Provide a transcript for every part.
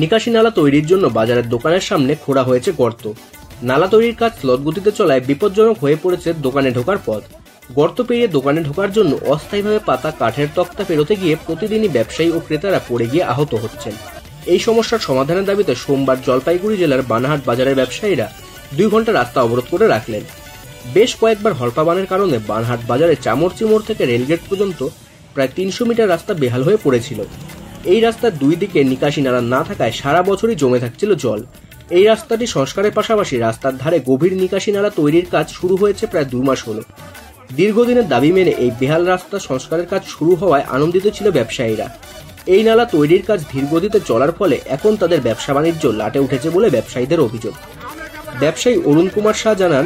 নিকাশি নালা তৈরির জন্য বাজারের দোকানের সামনে খোঁড়া হয়েছে গর্ত। নালা তৈরির কাজ স্লথ গতিতে চলায় বিপজ্জনক হয়ে পড়েছে দোকানে ঢোকার পথ। গর্ত পেরিয়ে দোকানে ঢোকার জন্য অস্থায়ীভাবে পাতা কাঠের তক্তা পেরোতে গিয়ে প্রতিদিনই ব্যবসায়ী ও ক্রেতারা পড়ে গিয়ে আহত হচ্ছেন। এই সমস্যার সমাধানের দাবিতে সোমবার জলপাইগুড়ি জেলার বানাহাট বাজারের ব্যবসায়ীরা 2 ঘন্টা রাস্তা অবরোধ করে রাখলেন। বেশ কয়েকবার হরপাবানের কারণে বানহাট বাজারে চামরচি মোড় থেকে রেলগেট পর্যন্ত প্রায় 300 মিটার রাস্তা বেহাল হয়ে পড়েছিল। এই রাস্তার 2 দিকে নিকাশি নালা না থাকায় সারা বছরই জমে থাকছিল জল। এই রাস্তাটি সংস্কারের পাশাপাশি রাস্তার ধারে গভীর নিকাশি নালা তৈরির কাজ শুরু হয়েছে প্রায় 2 মাস হলো। দীর্ঘদিনের দাবি মেনে এই বেহাল রাস্তা সংস্কারের কাজ শুরু হওয়ায় আনন্দিত ছিল ব্যবসায়ীরা। এই নালা তৈরির কাজ ধীর গতিতে চলার ফলে এখন তাদের ব্যবসা বাণিজ্য লাটে উঠেছে বলে ব্যবসায়ীদের অভিযোগ। ব্যবসায়ী অরুণ কুমার শাহ জানান,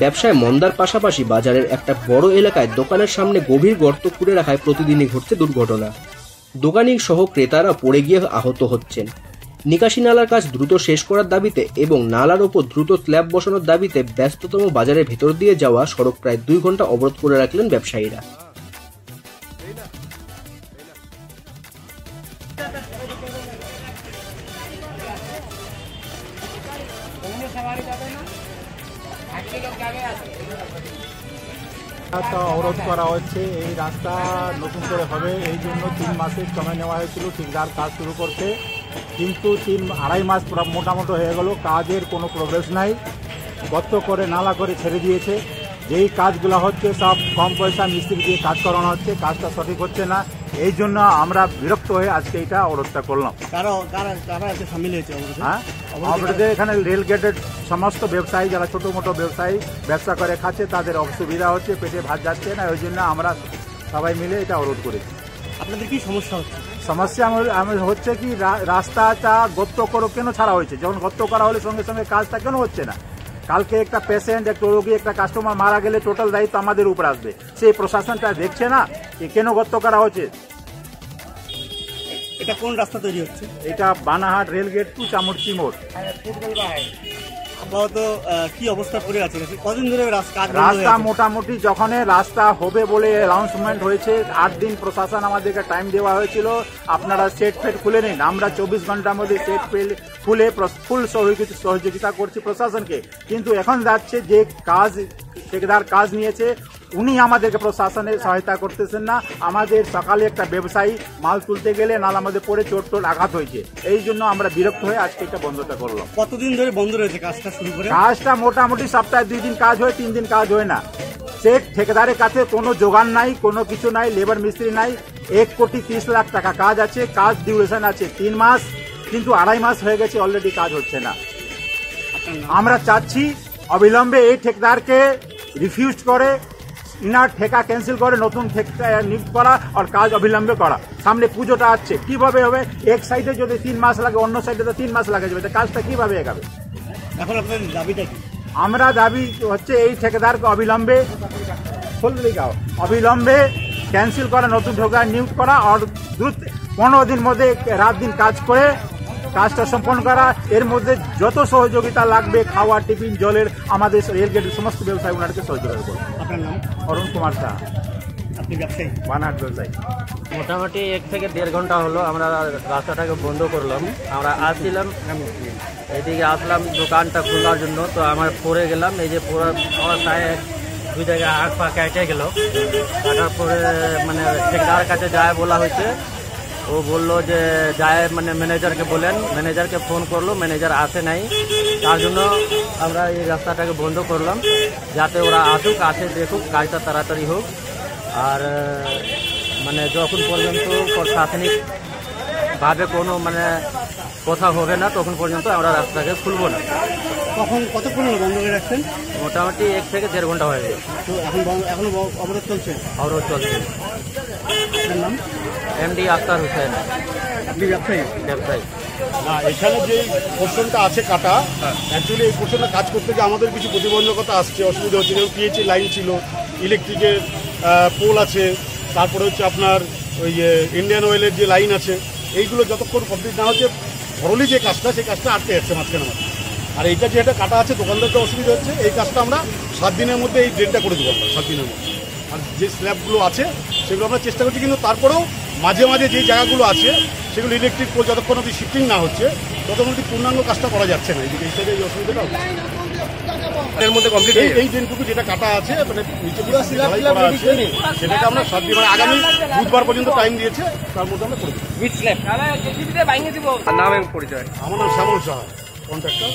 ব্যবসায় মন্দার পাশাপাশি বাজারের একটা বড় এলাকায় দোকানের সামনে গভীর গর্ত খুঁড়ে রাখায় প্রতিদিনই ঘটছে দুর্ঘটনা। দোকানি সহ ক্রেতারা পড়ে গিয়ে আহত হচ্ছেন। নিকাশি নালার কাজ দ্রুত শেষ করার দাবিতে এবং নালার ওপর দ্রুত স্ল্যাব বসানোর দাবিতে ব্যস্ততম বাজারের ভেতর দিয়ে যাওয়া সড়ক প্রায় 2 ঘন্টা অবরোধ করে রাখলেন ব্যবসায়ীরা। রাস্তা অবরোধ করা হচ্ছে। এই রাস্তা নতুন করে হবে এই জন্য 3 মাসের সময় নেওয়া হয়েছিল ঠিকদার কাজ শুরু করতে, কিন্তু 2.5 মাস মোটামুটি হয়ে গেল, কাজের কোনো প্রোগ্রেস নাই। গর্ত করে নালা করে ছেড়ে দিয়েছে। যেই কাজগুলো হচ্ছে সব কম পয়সা মিস্ত্রি দিয়ে কাজ করানো হচ্ছে, কাজটা সঠিক হচ্ছে না। এই জন্য আমরা বিরক্ত হয়ে আজকে এটা অবরোধটা করলাম। হ্যাঁ, আমাদের এখানে রেল গেটের সমস্ত ব্যবসায়ী যারা ছোটো মোটো ব্যবসায়ী ব্যবসা করে খাচ্ছে তাদের অসুবিধা হচ্ছে, পেটে ভাত যাচ্ছে না, ওই জন্য আমরা সবাই মিলে এটা অবরোধ করেছি। আপনাদের কি সমস্যা হচ্ছে? সমস্যা হচ্ছে কি রাস্তাটা গর্ত করো কেন ছাড়া হয়েছে? যখন গর্ত করা হলে সঙ্গে সঙ্গে কাজটা কেন হচ্ছে না? কালকে একটা পেশেন্ট, একটা রোগী, একটা কাস্টমার মারা গেলে টোটাল দায়িত্ব আমাদের উপর আসবে। সেই প্রশাসনটা দেখছে না কেন গর্ত করা হচ্ছে। এটা কোন রাস্তা তৈরি হচ্ছে? এটা বানাহাট রেলগেট টু চামরচি মোড়। আপাতত কি অবস্থা পড়ে আছে? কদিন ধরে রাস্তা মোটামুটি যখন রাস্তা হবে বলে অ্যানাউন্সমেন্ট হয়েছে 8 দিন প্রশাসন আমাদেরকে টাইম দেওয়া হয়েছিল, আপনারা সেট ফেট খুলে নিন। আমরা 24 ঘন্টার মধ্যে সেট খুলে ফুল সহযোগিতা করছি প্রশাসনকে, কিন্তু এখন যাচ্ছে যে ঠিকাদার কাজ নিয়েছে উনি আমাদেরকে প্রশাসনের সহায়তা করতেছেন না। আমাদের সকালে একটা ব্যবসায়ী মাল তুলতে গেলে নালা আমাদের পরে চোট আঘাত হয়েছে, এই জন্য আমরা বিরক্ত হয়ে আজকে এটা বন্ধটা করলাম। কতদিন ধরে বন্ধ রয়েছে কাজটা শুরু করে? কাজটা মোটামুটি সপ্তাহে 2 দিন কাজ হয়, 3 দিন কাজ হয় না। সে ঠিকাদারের কাছে কোনো যোগান নাই, কোনো কিছু নাই, লেবার মিস্ত্রি নাই। 1,30,00,000 টাকা কাজ আছে, কাজ ডিউরেশন আছে 3 মাস, কিন্তু 2.5 মাস হয়ে গেছে অলরেডি কাজ হচ্ছে না। আমরা চাচ্ছি অবিলম্বে এই ঠিকাদারকে রিফিউজ করে ইনার ঠেকা ক্যান্সেল করে নতুন ঠেকা নিয়োগ করা আর কাজ অবিলম্বে করা। সামনে পুজোটা আসছে, কিভাবে হবে? এক সাইডে যদি 3 মাস লাগে, অন্য সাইডে তো 3 মাস লাগে যাবে, কাজটা কিভাবে এগাবে? এখন আপনাদের দাবিটা কি? আমরা দাবি হচ্ছে এই ঠিকাদারকে অবিলম্বে ক্যান্সেল করা, নতুন ঠিকাদার নিয়োগ করা আর দ্রুত 15 দিন মধ্যে রাত দিন কাজ করে কাজটা সম্পন্ন করা। এর মধ্যে যত সহযোগিতা লাগবে, খাওয়া, টিফিন, জলের, আমাদের রেলগেটের সমস্ত ব্যবসায়ী ওনাদেরকে সহযোগিতা করবে। আপনার নাম? অরুণ কুমার শাহ। আপনি ব্যবসায়ী? বানাহাট ব্যবসায়ী। মোটামুটি 1 থেকে 1.5 ঘন্টা হলো আমরা রাস্তাটাকে বন্ধ করলাম। আমরা আসছিলাম, এদিকে আসলাম দোকানটা খোলার জন্য, তো আমার পরে গেলাম। এই যে পুরো অবস্থায় 2 জায়গায় হাত পা কেটে গেল। কাটার পরে মানে ঠিকাদারের কাছে যায় বলা হয়েছে, ও বললো যে যায় মানে ম্যানেজারকে বলেন, ম্যানেজারকে ফোন করলো, ম্যানেজার আসে নাই। তার জন্য আমরা এই রাস্তাটাকে বন্ধ করলাম, যাতে ওরা আসুক, আসে দেখুক, কাজটা তাড়াতাড়ি হোক। আর মানে যখন পর্যন্ত প্রশাসনিকভাবে কোনো মানে কথা হবে না তখন পর্যন্ত আমরা রাস্তাকে খুলবো না। কতক্ষণ বন্ধ করে রাখছেন? মোটামুটি 1 থেকে 1.5 ঘন্টা হয়ে গেছে। তো এখনো অবরোধ চলছে? অবরোধ চলছে। আপনার নাম? এমডি আক্তার হোসেন। আপনি ব্যবসায়ী? ব্যবসায়ী। না, এখানে যে পোর্শনটা আছে কাটা, অ্যাকচুয়ালি এই পোর্শনে কাজ করতে গিয়ে আমাদের কিছু প্রতিবন্ধকতা আসছে, অসুবিধা হচ্ছে। যেমন পিএইচি লাইন ছিল, ইলেকট্রিকের পোল আছে, তারপরে হচ্ছে আপনার ওই ইন্ডিয়ান অয়েলের যে লাইন আছে, এইগুলো যতক্ষণ কমপ্লিট না হচ্ছে ধরলি যে কাজটা, সেই কাজটা আটকে যাচ্ছে মাঝখানে মাঝে। আর এইটা যেটা কাটা আছে দোকানদারকে অসুবিধা হচ্ছে, এই কাজটা আমরা 7 দিনের মধ্যে এই ড্রেনটা করে দেবো আমরা 7 দিনের মধ্যে। আর যে স্ল্যাবগুলো আছে সেগুলো আমরা চেষ্টা করছি, কিন্তু তারপরেও মাঝে মাঝে যে জায়গাগুলো আছে সেগুলো ইলেকট্রিক পোল যতক্ষণ অবধি শিফটিং না হচ্ছে ততক্ষণ অবধি পূর্ণাঙ্গ কাজটা করা যাচ্ছে না। এইদিকে এই সাইডে এই অসুবিধাটা হচ্ছে। এর মধ্যে কমপ্লিট এই ট্রেনটুকু যেটা কাটা আছে মানে নিচে ঢালাই করা আছে সেটাকে আমরা 7 দিন মানে আগামী বুধবার পর্যন্ত টাইম দিয়েছে, তার মধ্যে আমরা করে দেবো। নাম এবং পরিচয়। আমার নাম শ্যামল সাহা, কন্ট্রাক্টর।